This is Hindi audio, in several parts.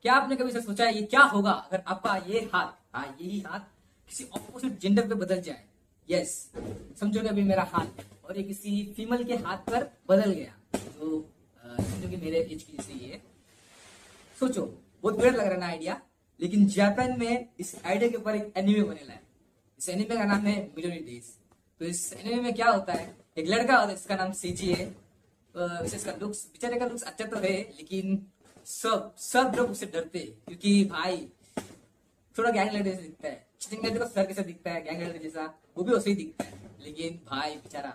क्या आपने कभी से सोचा है ये क्या होगा अगर आपका ये हाथ, हाँ यही हाथ किसी ऑपोजिट जेंडर पे बदल जाए? यस, समझो कि अभी मेरा हाथ और ये किसी फीमेल के हाथ पर बदल गया, जो समझो कि मेरे एज की जैसे ये। सोचो, बहुत वेird लग रहा है ना आइडिया, लेकिन जापान में इस आइडिया के ऊपर एक एनिमे बनेला है। इस एनिमे का नाम है मिडोरी डेज। तो इस एनिमे में क्या होता है, एक लड़का होता है, इसका नाम सीजी है। वैसे इसका लुक्स, बेचारे का लुक्स अच्छा तो है, लेकिन सब सब लोग उससे डरते हैं, क्योंकि भाई थोड़ा गैंग लीडर जैसा दिखता है। चिटिंग लीडर का सर कैसा दिखता है, गैंग लीडर जैसा वो भी वैसे ही दिखता है। लेकिन भाई बेचारा,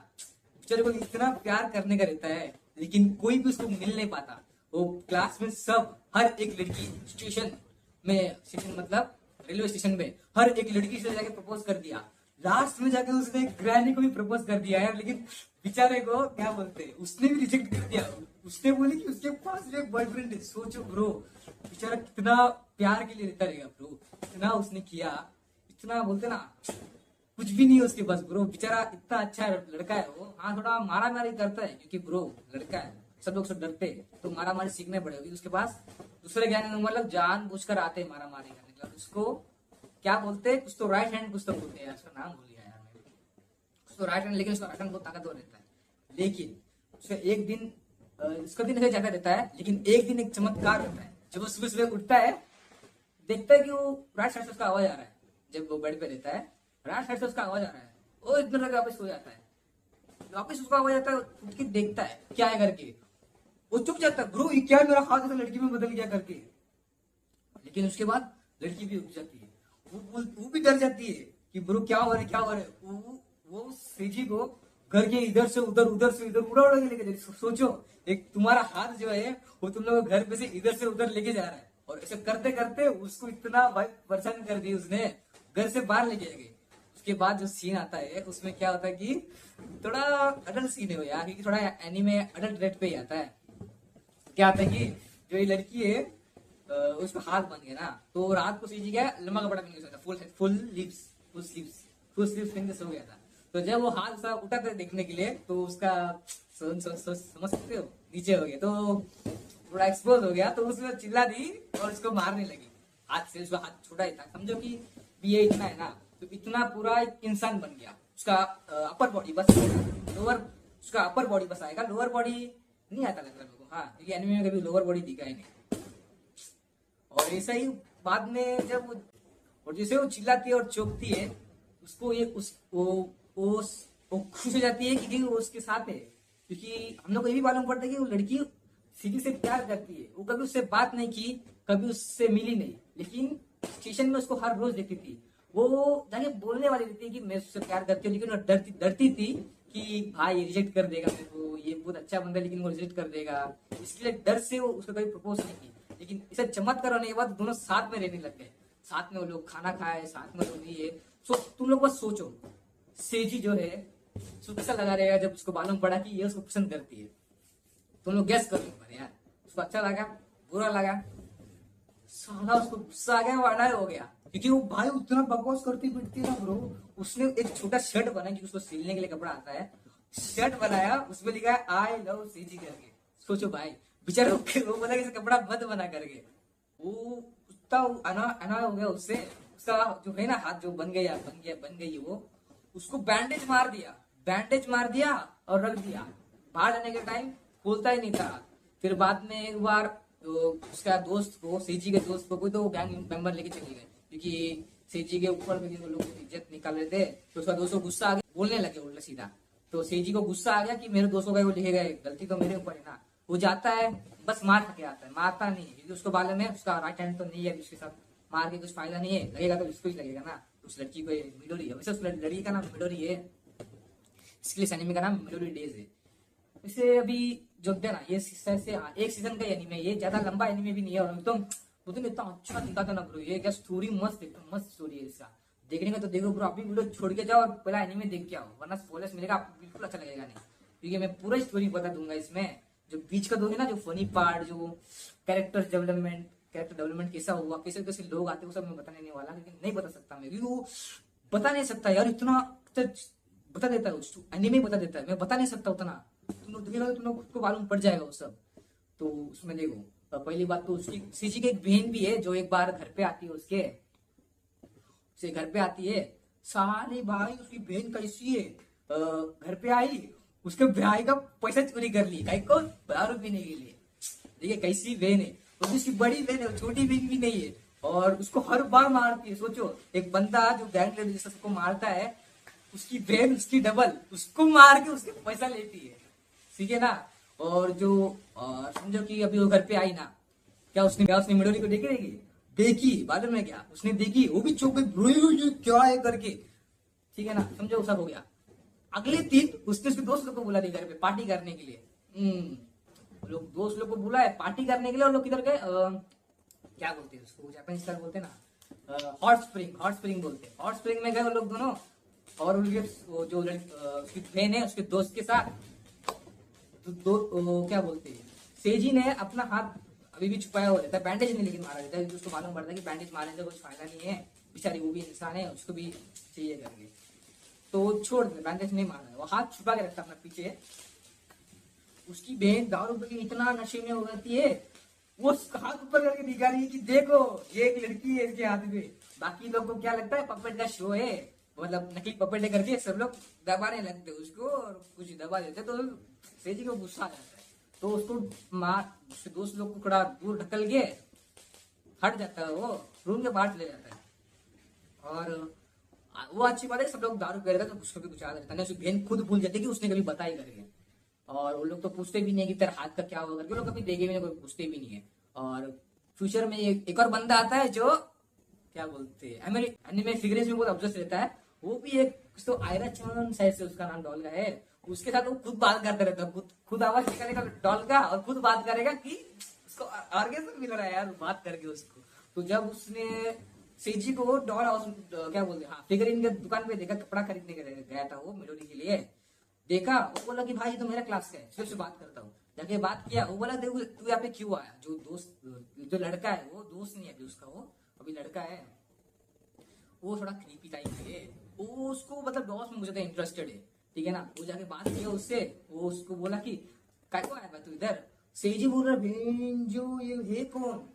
बेचारे को इतना प्यार करने का रहता है, लेकिन कोई भी उसको मिल नहीं पाता। वो क्लास में सब, हर एक लड़की स्टेशन में, स्टेशन मतलब रेलवे स्टेशन में, हर एक लड़की से जाके प्रपोज कर दिया। लास्ट में जाके उसने ग्रैनी को भी प्रपोज कर दिया है, लेकिन बेचारे को क्या बोलते हैं, उसने भी रिजेक्ट कर दिया। उसने बोली कि उसके पास भी एक बॉयफ्रेंड है। सोचो ब्रो, बेचारा कितना प्यार के लिए रहता रहेगा ब्रो, इतना उसने किया, इतना बोलते ना, कुछ भी नहीं है उसके पास ब्रो। बेचारा इतना अच्छा लड़का है वो। हाँ थोड़ा मारा मारी करता है, क्योंकि ब्रो लड़का है, सब लोग से डरते हैं, तो मारा मारी सीखने पड़ेगी उसके पास। दूसरे गैंग मतलब जान बुझ कर आते हैं मारा मारी करने, मतलब उसको क्या बोलते हैं, कुछ तो राइट हैंड कुछ तो बोलते हैं, उसका नाम भूल गया यार मैं। कुछ तो राइट हैंड, लेकिन उसका राइट हैंड बहुत ताकतवर रहता है। लेकिन उसका एक दिन उसका दिन ऐसे जाता रहता है, लेकिन एक दिन एक चमत्कार होता है। जब वो सुबह सुबह उठता है, देखता है कि वो राइट साइड से उसका आवाज आ रहा है। जब वो बेड पे रहता है, राइट साइड से उसका आवाज आ रहा है, वो इधर तक वापस सो जाता है। वापस उसका आवाज आता है, उठ के देखता है क्या है करके, वो चुप जाता है, ब्रो ये क्या, मेरा हाथ ऐसा लड़की में बदल गया करके। लेकिन उसके बाद लड़की भी उठ जाती है, वो भी डर जाती है कि ब्रो क्या हो रहा है, क्या हो रहा है। वो सेजी को घर के इधर से उधर उड़ा उड़ा के लेके जाती है। सोचो, एक तुम्हारा हाथ जो है वो तुम लोग घर पे से इधर से उधर लेके जा रहा है, और ऐसे करते करते उसको इतना भाई परेशान कर दी उसने, घर से बाहर लेके गए। उसके बाद जो सीन आता है उसमें क्या होता है कि थोड़ा अडल्ट सीन है वो यार, क्योंकि थोड़ा एनीमे अडल्ट रेट पे ही आता है। क्या आता है कि जो ये लड़की है उसका हाथ बन गया ना, तो रात को सीजी क्या लंबा कपड़ा पहन के सोया था, फुल स्लीव्स पहन के सो गया था। तो जब वो हाथ सा उठा था देखने के लिए, तो उसका समझ सकते हो, नीचे हो गया, तो थोड़ा एक्सपोज हो गया, तो उसने चिल्ला दी और उसको मारने लगी हाथ से। उसका हाथ छोटा ही था, समझो कि ये इतना है ना, तो इतना पूरा एक इंसान बन गया। उसका अपर बॉडी बस, लोअर, उसका अपर बॉडी बस आएगा, लोअर बॉडी नहीं आता लग रहा मेरे को। हाँ, क्योंकि एनिमे में कभी लोअर बॉडी दिखा ही नहीं। और ऐसा ही बाद में जब और जैसे वो चिल्लाती है और चौंकती है, उसको ये उस वो खुश हो जाती है कि वो उसके साथ है। क्योंकि हम लोग को ये भी मालूम पड़ता है कि वो लड़की सीधी से प्यार करती है। वो कभी उससे बात नहीं की, कभी उससे मिली नहीं, लेकिन स्टेशन में उसको हर रोज देखती थी। वो जाके बोलने वाली रहती है कि मैं उससे प्यार करती हूँ, लेकिन वो डरती थी कि भाई रिजेक्ट कर देगा मेरे को, ये बहुत अच्छा बंदा है लेकिन वो रिजेक्ट कर देगा, इसलिए डर से वो उसको कभी प्रपोज नहीं की। लेकिन इसे चमत्कार होने के बाद दोनों साथ में रहने लग गए, साथ में वो लोग खाना खाए, साथ में लोग ये। सो तुम लोग बस सोचो, सेजी जो है उसको कैसा लगा रहेगा जब उसको मालूम पड़ा कि ये उसको पसंद करती है। तुम लोग गैस करो एक बार यार, उसको अच्छा लगा, बुरा लगा, साला उसको गुस्सा आ गया, वो अडाय हो गया, क्योंकि वो भाई उतना बकवास करती फिरती ना ब्रो। उसने एक छोटा शर्ट बनाया, क्योंकि उसको सिलने के लिए कपड़ा आता है, शर्ट बनाया, उसमें लिखा है आई लव सीजी करके। सोचो भाई, बेचारा वो बोला कि कपड़ा मत बना करके, वो उतना अना हो गया उससे। उसका जो है ना हाथ जो बन गई वो, उसको बैंडेज मार दिया और रख दिया। बाहर जाने के टाइम खोलता ही नहीं था। फिर बाद में एक बार तो उसका दोस्त को, सेजी के दोस्त को, कोई तो गैंग मेंबर लेके चले गए, क्योंकि सेजी के ऊपर में जो लोग इज्जत निकाल रहे थे, तो उसका दोस्त को गुस्सा आ गया, बोलने लगे उल्टा सीधा। तो सेजी को गुस्सा आ गया कि मेरे दोस्तों का वो लिखे गए, गलती तो मेरे ऊपर है ना। वो जाता है, बस मार के आता है, मारता नहीं है, क्योंकि उसको मालूम है उसका राइट हैंड तो नहीं है, उसके साथ मार के कुछ फायदा नहीं है, लगेगा तो उसको ही लगेगा ना। उस लड़की को मिडोरी है, वैसे उस लड़की का नाम मिडोरी है, इसलिए इस एनिमे का नाम मिडोरी डेज है। इसे अभी जो ना ये एक सीजन का एनिमे, ये ज्यादा लंबा एनिमे भी नहीं है, और एकदम वो तो इतना अच्छा दिखा था ना ब्रो। ये क्या स्टोरी मस्त, एकदम मस्त स्टोरी है इसका। देखने का तो देखो ब्रो, अभी वीडियो छोड़ के जाओ और पहला एनिमे देख के आओ, वरना स्पॉयलर्स मिलेगा आपको, बिल्कुल अच्छा लगेगा नहीं। क्योंकि मैं पूरा स्टोरी बता दूंगा इसमें। जो बीच का दोगे ना, जो फनी पार्ट, जो कैरेक्टर डेवलपमेंट कैसा हुआ, कैसे कैसे लोग आते, वो सब मैं बताने नहीं वाला, लेकिन नहीं बता सकता मैं, क्योंकि वो बता नहीं सकता यार, इतना बता देता है एनिमे बता देता है, मैं बता नहीं सकता उतना। तुम लोग देखेगा तो तुम लोग खुद को मालूम पड़ जाएगा वो सब। तो उसमें देखो, पहली बात तो उसकी सीजी की एक बहन भी है जो एक बार घर पे आती है, उसे घर पे आती है। साले भाई उसकी बहन कैसी है, घर पे आई, उसके भाई का पैसा चोरी कर ली कहीं को दारू पीने के लिए। देखिए कैसी बहन है, वो भी उसकी बड़ी बहन है, छोटी बहन भी नहीं है, और उसको हर बार मारती है। सोचो एक बंदा जो गैंग लीडर जैसा सबको मारता है, उसकी बहन उसकी डबल उसको मार के उसके पैसा लेती है, ठीक है ना। और जो समझो कि अभी वो घर पे आई ना, क्या उसने मिडोरी को देखी रहेगी, देखी मालूम है क्या उसने देखी, वो भी चौक गई क्या है करके, ठीक है ना। समझो सब हो गया। अगले दिन उसने उसके दोस्त लोग को बुला दिया घर पे पार्टी करने के लिए। लोग दोस्त लोग को बुला है पार्टी करने के लिए, और लोग किधर गए, क्या बोलते हैं उसको, जापानीज स्टाइल बोलते हैं ना, हॉट स्प्रिंग बोलते हैं। हॉट स्प्रिंग में गए वो लोग दोनों, और उनके जो उसकी बहन है उसके दोस्त के साथ। क्या बोलते हैं, सेजी ने अपना हाथ अभी भी छुपाया हुआ रहता है, बैंडेज नहीं लेकिन मारा रहता है, क्योंकि उसको मालूम पड़ता है कि बैंडेज मारने से कुछ फायदा नहीं है, बेचारी वो भी इंसान है, उसको भी चाहिए करके, तो छोड़ दे, बैंडेज नहीं मारना है। वो हाथ छुपा के रखता अपना पीछे। उसकी बहन दारू पी के इतना नशे में हो जाती है, वो उसका हाथ ऊपर करके दिखा रही है कि देखो ये एक लड़की है इसके हाथ में। बाकी लोग को क्या लगता है पपेट का शो है, मतलब नकली पपेट करके सब लोग दबाने लगते उसको, और कुछ दबा देते, तो सेजी को गुस्सा आ जाता है, तो उसको मार, उसके दोस्त लोग को थोड़ा दूर ढकल के हट जाता है, वो रूम के बाहर चले जाता है। और वो अच्छी बात है, सब लोग दारू पी रहे थे तो उसको भी कुछ याद रहता है, उसकी बहन खुद भूल जाती है कि उसने कभी बताई करके। और वो लोग तो पूछते भी नहीं है कि तेरा हाथ का क्या होगा करके, वो लोग कभी देखे भी नहीं, कोई पूछते भी नहीं है। और फ्यूचर में एक और बंदा आता है जो क्या बोलते हैं एनिमे फिगरेंस में बहुत ऑब्सेस रहता है, वो भी एक तो आयरा चंद शायद से उसका नाम डॉल का है, उसके साथ वो खुद बात करते रहता है, खुद आवाज निकालेगा डॉल का, और खुद बात करेगा कि उसको ऑर्गेज़म मिल रहा है यार बात करके उसको। तो जब उसने सेजी को डॉल हाउस क्या बोलते हैं, हाँ फिगरिन के दुकान पे देखा, कपड़ा खरीदने के गया था वो मिडोरी के लिए, देखा, वो बोला कि भाई तो मेरा क्लास का है, सिर्फ से बात करता हूँ। जाके बात किया, वो बोला देखो तू यहाँ पे क्यों आया, जो दोस्त जो लड़का है वो दोस्त नहीं है अभी उसका, वो अभी लड़का है, वो थोड़ा क्रीपी टाइप है, वो उसको मतलब डॉस में मुझे इंटरेस्टेड है, ठीक है ना। वो जाके बात किया उससे, वो उसको बोला कि काय को आया तू इधर, सेजी बोल रहा जो ये कौन,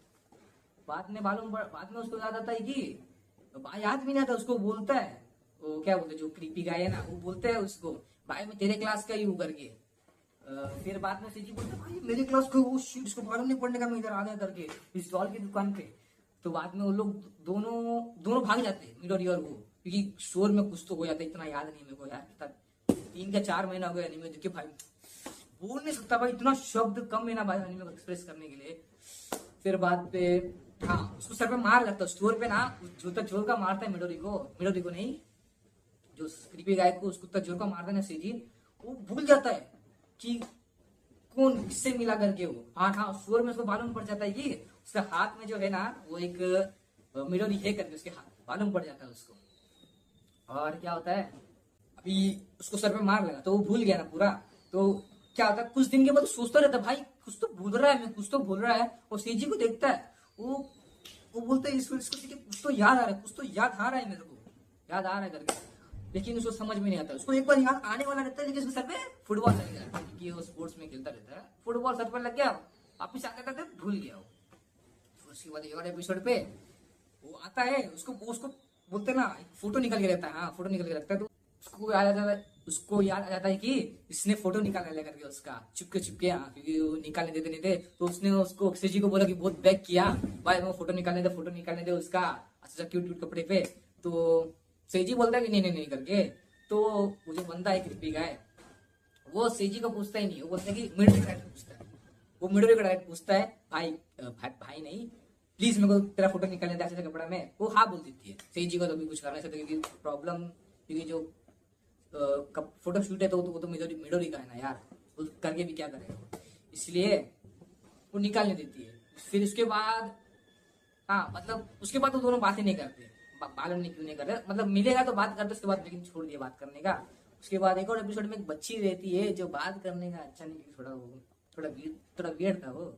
बाद में उसको याद आता है कि याद भी नहीं आता, उसको बोलता है वो क्या बोलते जो क्रीपी गाय है ना, वो बोलता है उसको भाई मैं तेरे क्लास का ही हूँ करके। फिर बाद में सेजी बोलता है भाई मेरे क्लास का, वो शिट इसको मालूम नहीं पड़ने का मैं इधर आ गया करके इस डॉल की दुकान पे। तो बाद में वो लोग दोनों दोनों भाग जाते हैं मिडोरी और वो, क्योंकि स्टोर में कुछ तो हो जाता है, इतना याद नहीं मेरे को यार, कितना 3 या 4 महीना हो गया एनीमे देखे भाई, बोल नहीं सकता भाई, इतना शब्द कम है ना भाई एनीमे को एक्सप्रेस करने के लिए। फिर बाद पे हाँ उसको सर पे मार लगता है स्टोर पे ना, जूता जोर का मारता है मिडोरी को नहीं, जो क्रीपी गाय को उसको तक जोर का मारता है ना सेजी, वो भूल जाता है कि कौन किससे मिला करके वो, हाँ स्टोर में उसको मालूम पड़ जाता है कि उसके हाथ में जो है ना वो एक मिडोरी है करके, उसके हाथ मालूम पड़ जाता है उसको। और क्या होता है, अभी उसको सर पे मार लगा तो वो भूल गया ना पूरा, तो क्या होता है कुछ दिन के बाद सोचता रहता है भाई कुछ तो भूल रहा है, मैं कुछ तो भूल रहा है, और सेजी को देखता है, वो बोलते हैं इसको कुछ तो याद आ रहा है, कुछ तो याद आ रहा है मेरे को, याद आ रहा है करके, लेकिन उसको समझ में नहीं आता। उसको एक बार याद आने वाला रहता है, लेकिन उसके सर पे फुटबॉल लग गया, क्योंकि वो स्पोर्ट्स में खेलता रहता है, फुटबॉल सर पर लग गया, वापिस आते आते भूल गया वो। उसके बाद एक और एपिसोड पे वो आता है, उसको बोलते ना फोटो निकल के रहता है, हाँ फोटो निकल के रखता है, तो उसको याद आ जाता है कि इसने फोटो निकाल लिया करके उसका चुपके, हाँ क्योंकि वो निकालने देते नहीं थे, तो उसने उसको सेजी को बोला कि बहुत बैक किया भाई वो फोटो निकालने दे उसका अच्छा क्यूट कपड़े पे। तो सेजी बोलता है कि नहीं करके, तो वो जो बंदा है कृपी का है वो सेजी को पूछता ही नहीं, वो बोलता है कि मिडोरी का पूछता है, वो मिडोरी का डायरेक्ट पूछता है भाई नहीं प्लीज मेरे को तेरा फोटो निकालने दे अच्छे कपड़ा में, वो हाँ बोल देती है। सेजी को तो अभी कुछ करना चाहते क्योंकि प्रॉब्लम, क्योंकि जो फोटो शूट है तो वो तो मिडोरी का है ना यार, वो करके भी क्या करेगा वो, इसलिए वो निकालने देती है। फिर उसके बाद हाँ मतलब उसके बाद तो दोनों बातें नहीं करते, मालूम नहीं क्यों नहीं करते, मतलब मिलेगा तो बात करते उसके बाद, लेकिन छोड़ दिया बात करने का। उसके बाद एक और एपिसोड में एक बच्ची रहती है जो बात करने का अच्छा नहीं, थोड़ा वियर्ड था वो।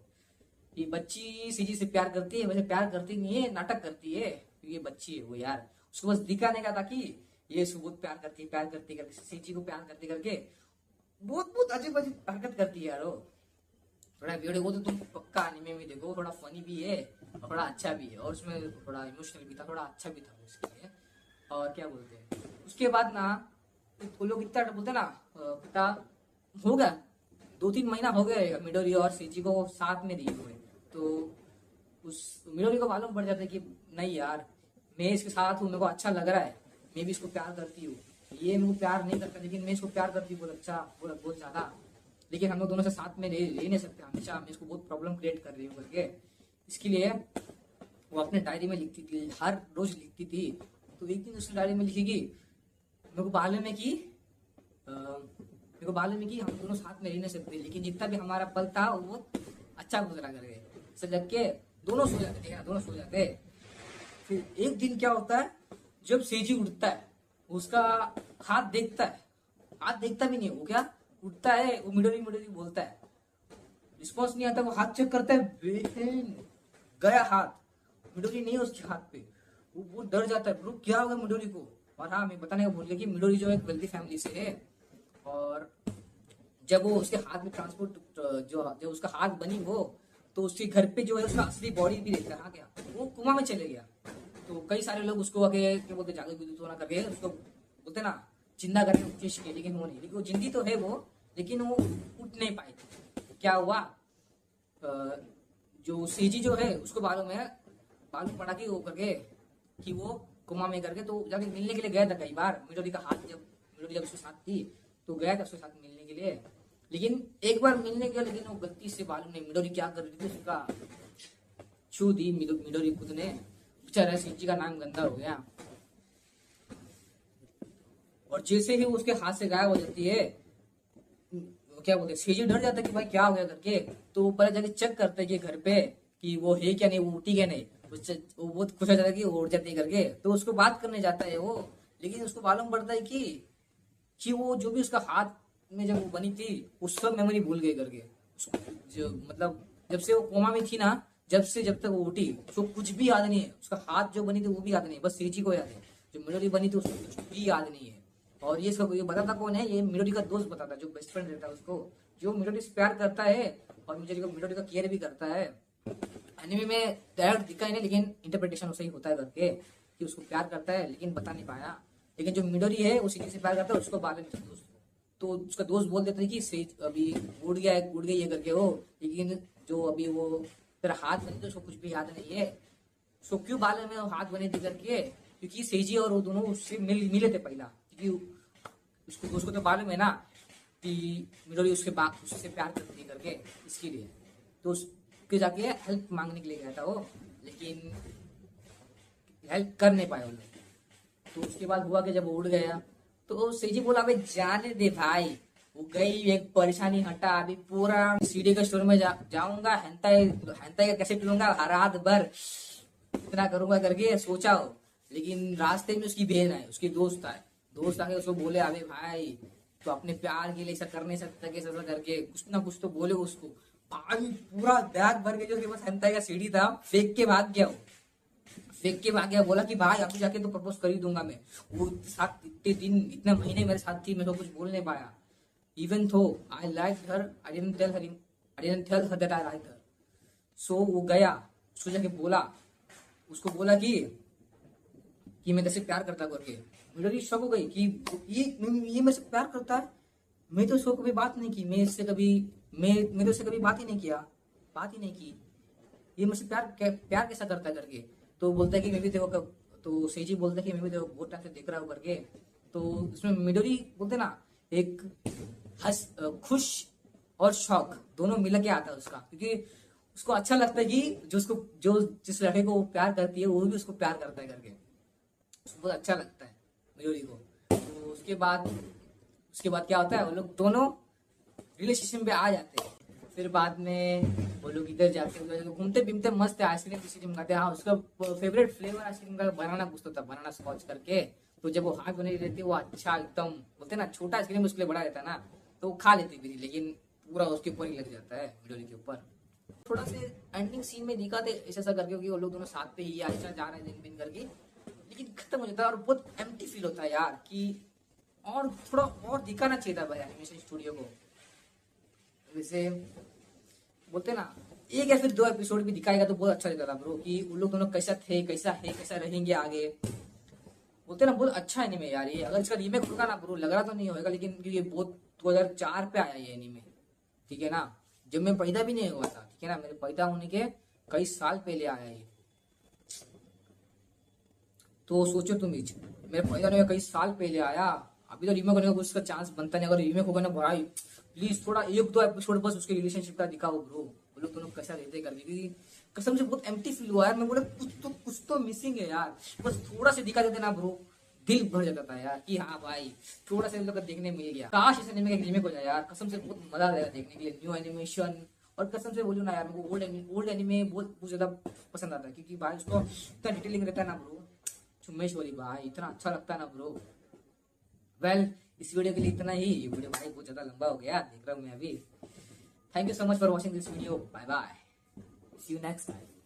ये बच्ची सीजी से प्यार करती है, वैसे प्यार करती नहीं है, नाटक करती है, ये बच्ची है वो यार, उसको बस दिखाने का था कि ये बहुत प्यार करती करके सीजी को प्यार करते करके बहुत अजीब हरकत करती है यार वो। थोड़ा वीडियो को तो तुम पक्का एनिमे में देखो, थोड़ा फनी भी है और थोड़ा अच्छा भी है, और उसमें थोड़ा इमोशनल भी था, थोड़ा अच्छा भी था उसके लिए। और क्या बोलते हैं उसके बाद ना, वो लोग इतना बोलते हैं ना, कितना हो गया, 2-3 महीना हो गया मिडोरी और सीजी को साथ में दिए हुए। तो उस मिडोरी को मालूम पड़ जाता है कि नहीं यार, मैं इसके साथ हूँ, मेरे को अच्छा लग रहा है, मैं भी इसको प्यार करती हूँ, ये मेरे को प्यार नहीं करता लेकिन मैं इसको प्यार करती हूँ बहुत अच्छा, बहुत ज्यादा, लेकिन हम लोग दोनों से साथ में रह नहीं सकते हमेशा, मैं इसको बहुत प्रॉब्लम क्रिएट कर रही हूँ करके। इसके लिए वो अपने डायरी में लिखती थी, हर रोज लिखती थी। तो एक दिन उसने डायरी में लिखेगी, मेरे को मालूम है कि मेरे को मालूम है कि हम दोनों साथ में रह नहीं सकते, लेकिन जितना भी हमारा पल था वो बहुत अच्छा गुजरा करके। से लग के दोनों सो जाते थे, दोनों सो जाते। फिर एक दिन क्या होता है, जब सेजी उठता है, उसका हाथ देखता है, हाथ देखता भी नहीं, वो क्या उठता है, वो मिडोरी मिडोरी बोलता है, रिस्पॉन्स नहीं आता, वो हाथ चेक करता है, बहन गया हाथ, मिडोरी नहीं है उसके हाथ पे। वो डर जाता है, ब्रो क्या होगा मिडोरी को। और हाँ, मैं बताने का भूल गया कि मिडोरी जो एक वेल्दी फैमिली से है, और जब वो उसके हाथ में ट्रांसपोर्ट, जो उसका हाथ बनी वो, तो उसके घर पे जो है उसका असली बॉडी भी देखकर कहाँ गया, वो कुआं में चले गया। तो कई सारे लोग उसको आके क्या बोलते, जादू विद्युत होना करके उसको बोलते ना, जिंदा करने की कोशिश की, लेकिन वो नहीं, लेकिन वो जिंदी तो है वो, लेकिन वो उठ नहीं पाई। क्या हुआ, जो सीजी जो है उसको मालूम है, मालूम पड़ा कि वो करके कि वो कुमा में करके, तो जाके मिलने के लिए गया था कई बार मिडोरी का हाथ, जब मिडोरी जब उसके साथ थी तो गया था उसके साथ मिलने के लिए, लेकिन एक बार मिलने गया, लेकिन वो गलती से मालूम नहीं मिडोरी क्या कर रही थी, उसका छू दी मिडोरी खुद ने, बेचारा सीजी का नाम गंदा हो गया। और जैसे ही वो उसके हाथ से गायब हो जाती है, क्या बोलते हैं, सीजी डर जाता है कि भाई क्या हो गया करके, तो वो पहले जाके चेक करते हैं कि घर पे कि वो है क्या नहीं, वो उठी क्या नहीं। वो बहुत खुश हो जाता है कि वो उठ जाती है करके, तो उसको बात करने जाता है वो, लेकिन उसको मालूम पड़ता है कि वो जो भी उसका हाथ में जब वो बनी थी, उस सब मेमोरी भूल गई करके। जो मतलब जब से वो कोमा में थी ना, जब तक वो उठी उसको कुछ भी याद नहीं है, उसका हाथ जो बनी थी वो भी याद नहीं है, बस सीजी को याद है। जो मिडोरी बनी थी उसको कुछ भी याद नहीं है। और ये इसका ये बताता कौन है, ये मिडोरी का दोस्त बताता है, जो बेस्ट फ्रेंड रहता है उसको, जो मिडोरी से प्यार करता है और मिडोरी का केयर भी करता है। एनिमे में डायरेक्ट दिखा ही नहीं, लेकिन इंटरप्रिटेशन उससे ही होता है करके कि उसको प्यार करता है लेकिन बता नहीं पाया। लेकिन जो मिडोरी है वो सीजी से प्यार करता है, उसको बारे में दोस्त, तो उसका दोस्त बोल देता है कि अभी उड़ गई है करके वो, लेकिन जो अभी वो तेरा हाथ बने तो उसको कुछ भी याद नहीं है। सो क्यों बाले में वो हाथ बने थे करके, क्योंकि सेजी और वो दोनों उससे मिले थे पहला, क्योंकि उसको तो मालूम है ना कि मिडोरी उससे प्यार करती है करके, इसके लिए तो उसके जाके हेल्प मांगने के लिए गया था वो, लेकिन हेल्प कर नहीं पाया वो लोग। तो उसके बाद हुआ कि जब वो उड़ गया तो सेजी बोला अबे जाने दे भाई, वो गई, एक परेशानी हटा, अभी पूरा सीडी के स्टोर में जाऊंगा, हेंताई का कैसे पीऊंगा रात भर, इतना करूंगा करके सोचा हो। लेकिन रास्ते में उसकी बहन है, उसकी दोस्त आए, दोस्त आके उसको बोले अबे भाई तो अपने प्यार के लिए ऐसा कर नहीं सकता, कैसा ऐसा करके कुछ ना कुछ तो बोले उसको। भाई पूरा बैग भर के जो उसके पास हेंताई का सीडी था फेंक के भाग गया, वो फेंक के भाग गया, बोला कि भाई अभी जाके तो प्रपोज कर ही दूंगा मैं। वो साथ इतने दिन इतने महीने मेरे साथ थी, मैं तो कुछ बोल नहीं पाया। Even though I like her, I didn't tell her that I like her. So वो गया, उसको जाके बोला, उसको बोला कि मैं तेरे प्यार करता करके। मिडोरी शॉक हो गई कि ये मेरे से प्यार करता है, मैं तो उसको कभी बात नहीं की, मैं तो उससे कभी बात ही नहीं किया, बात ही नहीं की, ये मुझसे प्यार कैसा करता है करके। तो बोलता है कि मैं भी देखो, तो सेजी बोलता है कि मैं भी देखो बहुत टाइम से देख रहा हूँ करके। तो उसमें मिडोरी बोलते ना, एक खुश और शौक दोनों मिल के आता है उसका, क्योंकि उसको अच्छा लगता है कि जो जिस लड़के को वो प्यार करती है वो भी उसको प्यार करता है करके, उसको बहुत अच्छा लगता है मिडोरी को। तो उसके बाद क्या होता है, वो लोग दोनों रिलेशनशिप पे आ जाते हैं। फिर बाद में वो लोग इधर जाते हैं, घूमते घूमते मस्त आइसक्रीम किसी खाते हैं। हाँ, उसका फेवरेट फ्लेवर आइसक्रीम का बनाना कुछ तो था, बनाना स्कॉच करके। तो जब वो हाथ बनी रहती है वो अच्छा एकदम बोलते ना, छोटा आइसक्रीम उसके लिए बड़ा रहता है ना, तो वो खा लेती भी, लेकिन पूरा उसके ऊपर ही लग जाता है मिडोरी के ऊपर। थोड़ा से एंडिंग सीन में दिखाते ऐसा करके कि वो लोग दोनों साथ पे ही अच्छा जा रहे हैं दिन दिन करके, लेकिन खत्म हो जाता है और बहुत एम्प्टी फील होता है यार कि और थोड़ा और दिखाना चाहिए था भाई एनिमेशन स्टूडियो को। वैसे बोलते ना एक या फिर 2 एपिसोड भी दिखाएगा तो बहुत अच्छा रहता था ब्रो, कि उन लोग दोनों कैसा थे, कैसा है, कैसा रहेंगे आगे। बोलते ना बहुत अच्छा एनिमे यार ये। अगर इसका रीमेक होगा ना ब्रो, लग रहा तो नहीं होगा, लेकिन क्योंकि ये बहुत 2004 पे आया ये एनिमे, ठीक है ना, जब मैं पैदा भी नहीं हुआ था, ठीक है ना, मेरे पैदा होने के कई साल पहले आया ये। तो सोचो तुम ही, मेरे पैदा होने के कई साल पहले आया, अभी तो रीमेक होने का उसका चांस बनता नहीं। अगर रीमेक होगा ना भाई, प्लीज थोड़ा 1-2 एपिसोड बस उसके रिलेशनशिप का दिखाओ ब्रो, वो लोग दोनों कैसा रहते करके, क्योंकि कसम से बहुत एम्प्टी फील हुआ यार। मैं बोला कुछ तो मिसिंग है यार, बस थोड़ा सा दिखा देते ना ब्रो, दिल भर जाता था यार कि हाँ भाई थोड़ा सा इन लोग को देखने मिल गया। काश इस एनिमे का रीमेक हो जाए यार, कसम से बहुत मजा आ जाएगा देखने के लिए, न्यू एनिमेशन। और कसम से बोलूँ ना यार, मेरे को ओल्ड एनिमे बहुत ज्यादा पसंद आता है, क्योंकि भाई उसको इतना डिटेलिंग रहता है ना ब्रो, चुम्मेश्वरी भाई इतना अच्छा लगता है ना ब्रो। वेल इस वीडियो के लिए इतना ही। ये वीडियो भाई बहुत ज्यादा लंबा हो गया, देख रहा हूँ मैं अभी। Thank you so much for watching this video, bye bye, see you next time.